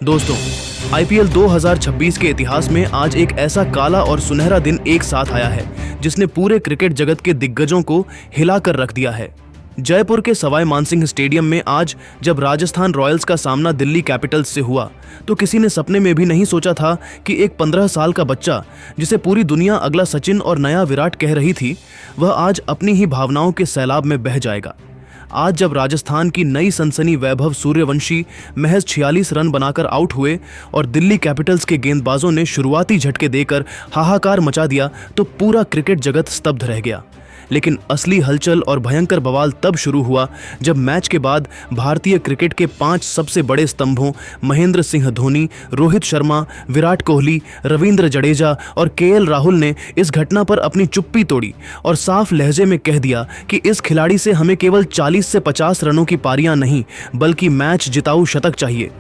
दोस्तों, आईपीएल 2026 के इतिहास में आज एक ऐसा काला और सुनहरा दिन एक साथ आया है जिसने पूरे क्रिकेट जगत के दिग्गजों को हिलाकर रख दिया है। जयपुर के सवाई मानसिंह स्टेडियम में आज जब राजस्थान रॉयल्स का सामना दिल्ली कैपिटल्स से हुआ तो किसी ने सपने में भी नहीं सोचा था कि एक 15 साल का बच्चा जिसे पूरी दुनिया अगला सचिन और नया विराट कह रही थी, वह आज अपनी ही भावनाओं के सैलाब में बह जाएगा। आज जब राजस्थान की नई सनसनी वैभव सूर्यवंशी महज 46 रन बनाकर आउट हुए और दिल्ली कैपिटल्स के गेंदबाजों ने शुरुआती झटके देकर हाहाकार मचा दिया तो पूरा क्रिकेट जगत स्तब्ध रह गया। लेकिन असली हलचल और भयंकर बवाल तब शुरू हुआ जब मैच के बाद भारतीय क्रिकेट के 5 सबसे बड़े स्तंभों महेंद्र सिंह धोनी, रोहित शर्मा, विराट कोहली, रविंद्र जडेजा और केएल राहुल ने इस घटना पर अपनी चुप्पी तोड़ी और साफ लहजे में कह दिया कि इस खिलाड़ी से हमें केवल 40 से 50 रनों की पारियां नहीं बल्कि मैच जिताऊ शतक चाहिए।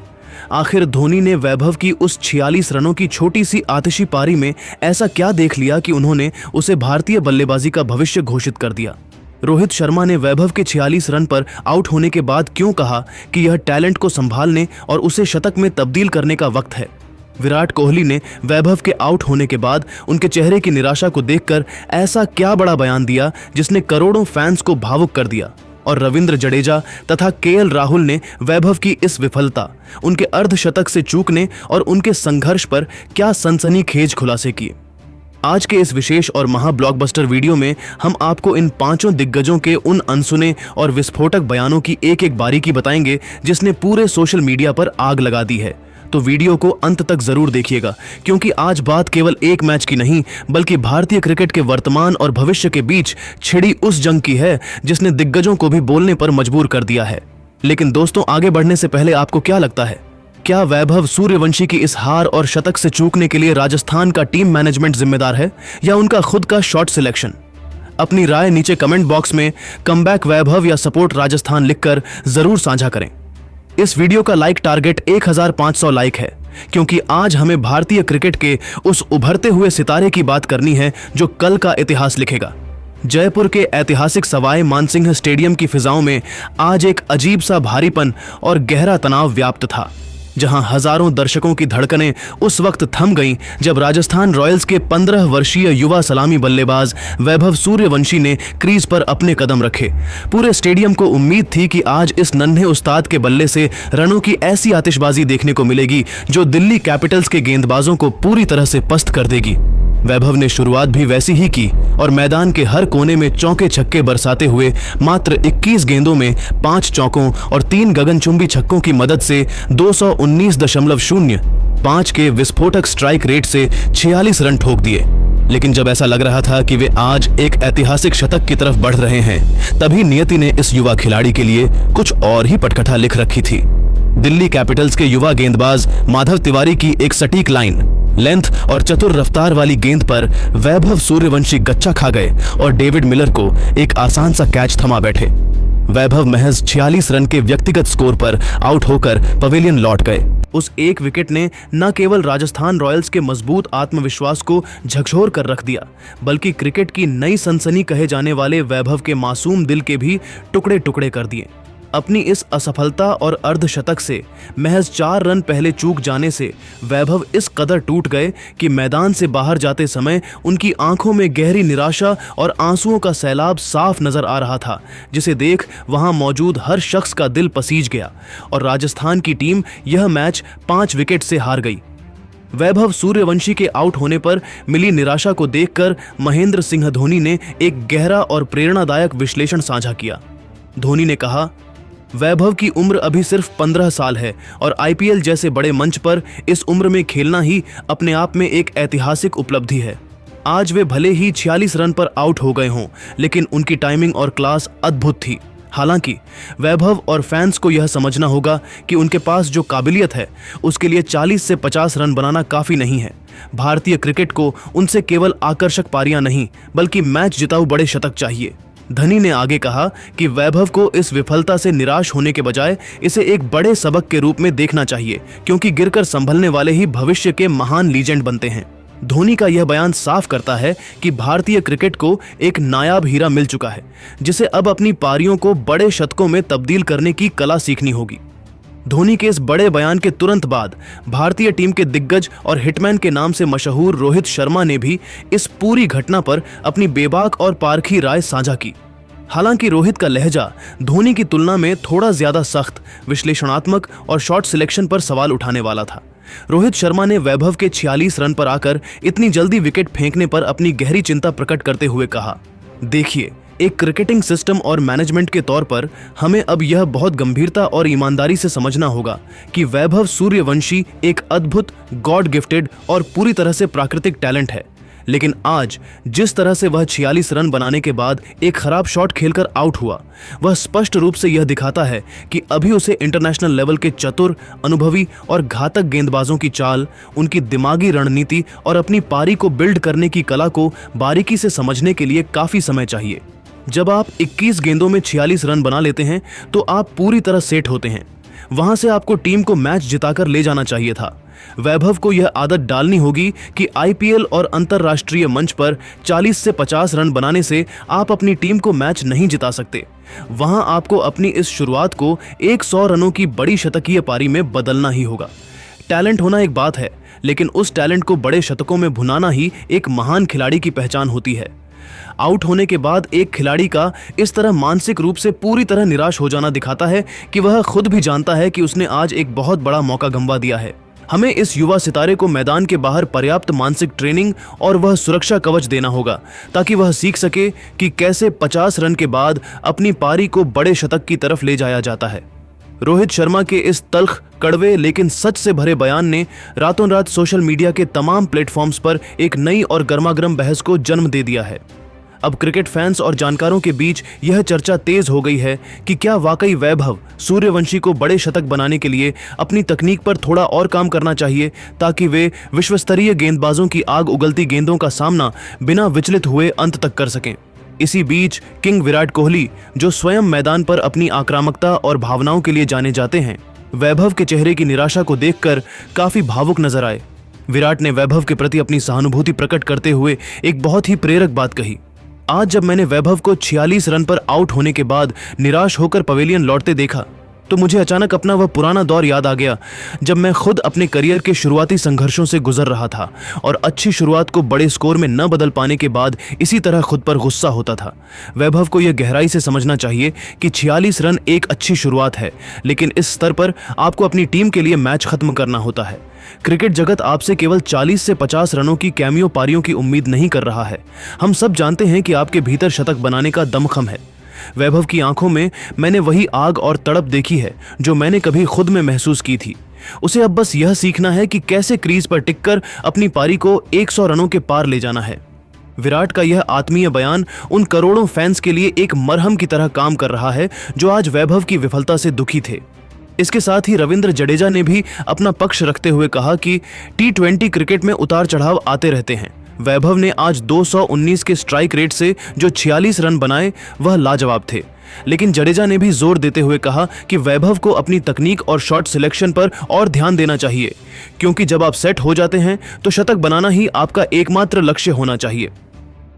आखिर धोनी ने वैभव की उस 46 रनों की छोटी सी आतिशी पारी में ऐसा क्या देख लिया कि उन्होंने उसे भारतीय बल्लेबाजी का भविष्य घोषित कर दिया। रोहित शर्मा ने वैभव के 46 रन पर आउट होने के बाद क्यों कहा कि यह टैलेंट को संभालने और उसे शतक में तब्दील करने का वक्त है। विराट कोहली ने वैभव के आउट होने के बाद उनके चेहरे की निराशा को देखकर ऐसा क्या बड़ा बयान दिया जिसने करोड़ों फैंस को भावुक कर दिया। और रविंद्र जडेजा तथा केएल राहुल ने वैभव की इस विफलता, उनके अर्धशतक से चूकने और उनके संघर्ष पर क्या सनसनीखेज खुलासे किए। आज के इस विशेष और महा ब्लॉकबस्टर वीडियो में हम आपको इन 5 दिग्गजों के उन अनसुने और विस्फोटक बयानों की एक एक बारीकी बताएंगे जिसने पूरे सोशल मीडिया पर आग लगा दी है। तो वीडियो को अंत तक जरूर देखिएगा क्योंकि आज बात केवल एक मैच की नहीं बल्कि भारतीय क्रिकेट के वर्तमान और भविष्य के बीच छिड़ी उस जंग की है जिसने दिग्गजों को भी बोलने पर मजबूर कर दिया है। लेकिन दोस्तों, आगे बढ़ने से पहले आपको क्या लगता है, क्या वैभव सूर्यवंशी की इस हार और शतक से चूकने के लिए राजस्थान का टीम मैनेजमेंट जिम्मेदार है या उनका खुद का शॉट सिलेक्शन? अपनी राय नीचे कमेंट बॉक्स में कमबैक वैभव या सपोर्ट राजस्थान लिखकर जरूर साझा करें। इस वीडियो का लाइक टारगेट 1500 लाइक है क्योंकि आज हमें भारतीय क्रिकेट के उस उभरते हुए सितारे की बात करनी है जो कल का इतिहास लिखेगा। जयपुर के ऐतिहासिक सवाई मानसिंह स्टेडियम की फिजाओं में आज एक अजीब सा भारीपन और गहरा तनाव व्याप्त था, जहां हजारों दर्शकों की धड़कनें उस वक्त थम गईं जब राजस्थान रॉयल्स के 15 वर्षीय युवा सलामी बल्लेबाज वैभव सूर्यवंशी ने क्रीज पर अपने कदम रखे। पूरे स्टेडियम को उम्मीद थी कि आज इस नन्हे उस्ताद के बल्ले से रनों की ऐसी आतिशबाजी देखने को मिलेगी जो दिल्ली कैपिटल्स के गेंदबाजों को पूरी तरह से पस्त कर देगी। वैभव ने शुरुआत भी वैसी ही की और मैदान के हर कोने में चौके छक्के बरसाते हुए मात्र 21 गेंदों में 5 चौकों और 3 गगनचुंबी छक्कों की मदद से 219.05 के विस्फोटक स्ट्राइक रेट से 46 रन ठोक दिए। लेकिन जब ऐसा लग रहा था कि वे आज एक ऐतिहासिक शतक की तरफ बढ़ रहे हैं, तभी नियति ने इस युवा खिलाड़ी के लिए कुछ और ही पटकथा लिख रखी थी। दिल्ली कैपिटल्स के युवा गेंदबाज माधव तिवारी की एक सटीक लाइन, लेंथ और चतुर रफ्तार वाली गेंद पर वैभव सूर्यवंशी गच्चा खा गए और डेविड मिलर को एक आसान सा कैच थमा बैठे। वैभव महज 46 रन के व्यक्तिगत स्कोर पर आउट होकर पवेलियन लौट गए। उस एक विकेट ने न केवल राजस्थान रॉयल्स के मजबूत आत्मविश्वास को झकझोर कर रख दिया बल्कि क्रिकेट की नई सनसनी कहे जाने वाले वैभव के मासूम दिल के भी टुकड़े टुकड़े कर दिए। अपनी इस असफलता और अर्धशतक से महज 4 रन पहले चूक जाने से वैभव इस कदर टूट गए कि मैदान से बाहर जाते समय उनकी आंखों में गहरी निराशा और आंसुओं का सैलाब साफ नजर आ रहा था, जिसे देख वहां मौजूद हर शख्स का दिल पसीज गया और राजस्थान की टीम यह मैच 5 विकेट से हार गई। वैभव सूर्यवंशी के आउट होने पर मिली निराशा को देखकर महेंद्र सिंह धोनी ने एक गहरा और प्रेरणादायक विश्लेषण साझा किया। धोनी ने कहा, वैभव की उम्र अभी सिर्फ 15 साल है और आईपीएल जैसे बड़े मंच पर इस उम्र में खेलना ही अपने आप में एक ऐतिहासिक उपलब्धि है। आज वे भले ही 46 रन पर आउट हो गए हों, लेकिन उनकी टाइमिंग और क्लास अद्भुत थी। हालांकि वैभव और फैंस को यह समझना होगा कि उनके पास जो काबिलियत है उसके लिए 40 से 50 रन बनाना काफी नहीं है। भारतीय क्रिकेट को उनसे केवल आकर्षक पारियां नहीं बल्कि मैच जिताऊ बड़े शतक चाहिए। धनी ने आगे कहा कि वैभव को इस विफलता से निराश होने के बजाय इसे एक बड़े सबक के रूप में देखना चाहिए क्योंकि गिरकर संभलने वाले ही भविष्य के महान लीजेंड बनते हैं। धोनी का यह बयान साफ करता है कि भारतीय क्रिकेट को एक नायाब हीरा मिल चुका है जिसे अब अपनी पारियों को बड़े शतकों में तब्दील करने की कला सीखनी होगी। धोनी के इस बड़े बयान के तुरंत बाद भारतीय टीम के दिग्गज और हिटमैन के नाम से मशहूर रोहित शर्मा ने भी इस पूरी घटना पर अपनी बेबाक और पारखी राय साझा की। हालांकि रोहित का लहजा धोनी की तुलना में थोड़ा ज्यादा सख्त, विश्लेषणात्मक और शॉट सिलेक्शन पर सवाल उठाने वाला था। रोहित शर्मा ने वैभव के 46 रन पर आकर इतनी जल्दी विकेट फेंकने पर अपनी गहरी चिंता प्रकट करते हुए कहा, देखिए, एक क्रिकेटिंग सिस्टम और मैनेजमेंट के तौर पर हमें अब यह बहुत गंभीरता और ईमानदारी से समझना होगा कि वैभव सूर्यवंशी एक अद्भुत, गॉड गिफ्टेड और पूरी तरह से प्राकृतिक टैलेंट है। लेकिन आज जिस तरह से वह 46 रन बनाने के बाद एक खराब शॉट खेलकर आउट हुआ, वह स्पष्ट रूप से यह दिखाता है कि अभी उसे इंटरनेशनल लेवल के चतुर, अनुभवी और घातक गेंदबाजों की चाल, उनकी दिमागी रणनीति और अपनी पारी को बिल्ड करने की कला को बारीकी से समझने के लिए काफी समय चाहिए। जब आप 21 गेंदों में 46 रन बना लेते हैं तो आप पूरी तरह सेट होते हैं। वहां से आपको टीम को मैच जिताकर ले जाना चाहिए था। वैभव को यह आदत डालनी होगी कि आईपीएल और अंतरराष्ट्रीय मंच पर 40 से 50 रन बनाने से आप अपनी टीम को मैच नहीं जिता सकते। वहां आपको अपनी इस शुरुआत को 100 रनों की बड़ी शतकीय पारी में बदलना ही होगा। टैलेंट होना एक बात है, लेकिन उस टैलेंट को बड़े शतकों में भुनाना ही एक महान खिलाड़ी की पहचान होती है। आउट होने के बाद एक खिलाड़ी का इस तरह मानसिक रूप से पूरी तरह निराश हो जाना दिखाता है कि वह खुद भी जानता है कि उसने आज एक बहुत बड़ा मौका गंवा दिया है। हमें इस युवा सितारे को मैदान के बाहर पर्याप्त मानसिक ट्रेनिंग और वह सुरक्षा कवच देना होगा ताकि वह सीख सके कि कैसे 50 रन के बाद अपनी पारी को बड़े शतक की तरफ ले जाया जाता है। रोहित शर्मा के इस तल्ख, कड़वे लेकिन सच से भरे बयान ने रातों रात सोशल मीडिया के तमाम प्लेटफॉर्म्स पर एक नई और गर्मागर्म बहस को जन्म दे दिया है। अब क्रिकेट फैंस और जानकारों के बीच यह चर्चा तेज हो गई है कि क्या वाकई वैभव सूर्यवंशी को बड़े शतक बनाने के लिए अपनी तकनीक पर थोड़ा और काम करना चाहिए ताकि वे विश्वस्तरीय गेंदबाजों की आग उगलती गेंदों का सामना बिना विचलित हुए अंत तक कर सकें। इसी बीच किंग विराट कोहली, जो स्वयं मैदान पर अपनी आक्रामकता और भावनाओं के लिए जाने जाते हैं, वैभव के चेहरे की निराशा को देखकर काफी भावुक नजर आए। विराट ने वैभव के प्रति अपनी सहानुभूति प्रकट करते हुए एक बहुत ही प्रेरक बात कही, आज जब मैंने वैभव को 46 रन पर आउट होने के बाद निराश होकर पवेलियन लौटते देखा तो मुझे अचानक अपना वह पुराना दौर याद आ गया जब मैं खुद अपने करियर के शुरुआती संघर्षों से गुजर रहा था और अच्छी शुरुआत को बड़े स्कोर में न बदल पाने के बाद इसी तरह खुद पर गुस्सा होता था। वैभव को यह गहराई से समझना चाहिए कि 46 रन एक अच्छी शुरुआत है, लेकिन इस स्तर पर आपको अपनी टीम के लिए मैच खत्म करना होता है। क्रिकेट जगत आपसे केवल 40 से 50 रनों की कैमियो पारियों की उम्मीद नहीं कर रहा है। हम सब जानते हैं कि आपके भीतर शतक बनाने का दमखम है। वैभव की आंखों में मैंने वही आग और तड़प देखी है जो मैंने कभी खुद में महसूस की थी। उसे अब बस यह सीखना है कि कैसे क्रीज पर टिककर अपनी पारी को 100 रनों के पार ले जाना है। विराट का यह आत्मीय बयान उन करोड़ों फैंस के लिए एक मरहम की तरह काम कर रहा है जो आज वैभव की विफलता से दुखी थे। इसके साथ ही रविंद्र जडेजा ने भी अपना पक्ष रखते हुए कहा कि T20 क्रिकेट में उतार चढ़ाव आते रहते हैं। वैभव ने आज 219 के स्ट्राइक रेट से जो 46 रन बनाए वह लाजवाब थे, लेकिन जडेजा ने भी जोर देते हुए कहा कि वैभव को अपनी तकनीक और शॉट सिलेक्शन पर और ध्यान देना चाहिए, क्योंकि जब आप सेट हो जाते हैं तो शतक बनाना ही आपका एकमात्र लक्ष्य होना चाहिए।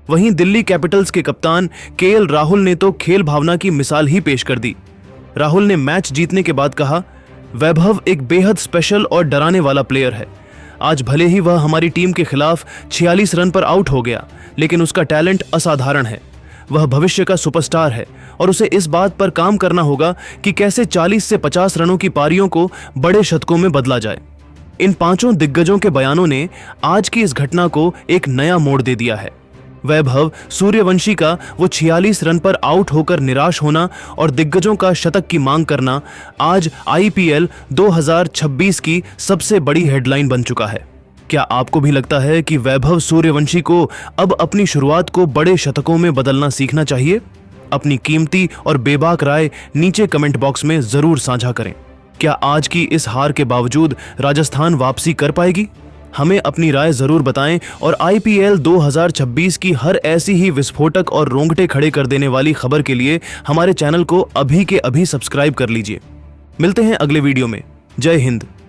वहीं दिल्ली कैपिटल्स के कप्तान KL राहुल ने तो खेल भावना की मिसाल ही पेश कर दी। राहुल ने मैच जीतने के बाद कहा, वैभव एक बेहद स्पेशल और डराने वाला प्लेयर है। आज भले ही वह हमारी टीम के खिलाफ 46 रन पर आउट हो गया, लेकिन उसका टैलेंट असाधारण है। वह भविष्य का सुपरस्टार है और उसे इस बात पर काम करना होगा कि कैसे 40 से 50 रनों की पारियों को बड़े शतकों में बदला जाए। इन पांचों दिग्गजों के बयानों ने आज की इस घटना को एक नया मोड़ दे दिया है। वैभव सूर्यवंशी का वो 46 रन पर आउट होकर निराश होना और दिग्गजों का शतक की मांग करना आज IPL 2026 की सबसे बड़ी हेडलाइन बन चुका है। क्या आपको भी लगता है कि वैभव सूर्यवंशी को अब अपनी शुरुआत को बड़े शतकों में बदलना सीखना चाहिए? अपनी कीमती और बेबाक राय नीचे कमेंट बॉक्स में जरूर साझा करें। क्या आज की इस हार के बावजूद राजस्थान वापसी कर पाएगी? हमें अपनी राय जरूर बताएं और IPL 2026 की हर ऐसी ही विस्फोटक और रोंगटे खड़े कर देने वाली खबर के लिए हमारे चैनल को अभी के अभी सब्सक्राइब कर लीजिए। मिलते हैं अगले वीडियो में। जय हिंद।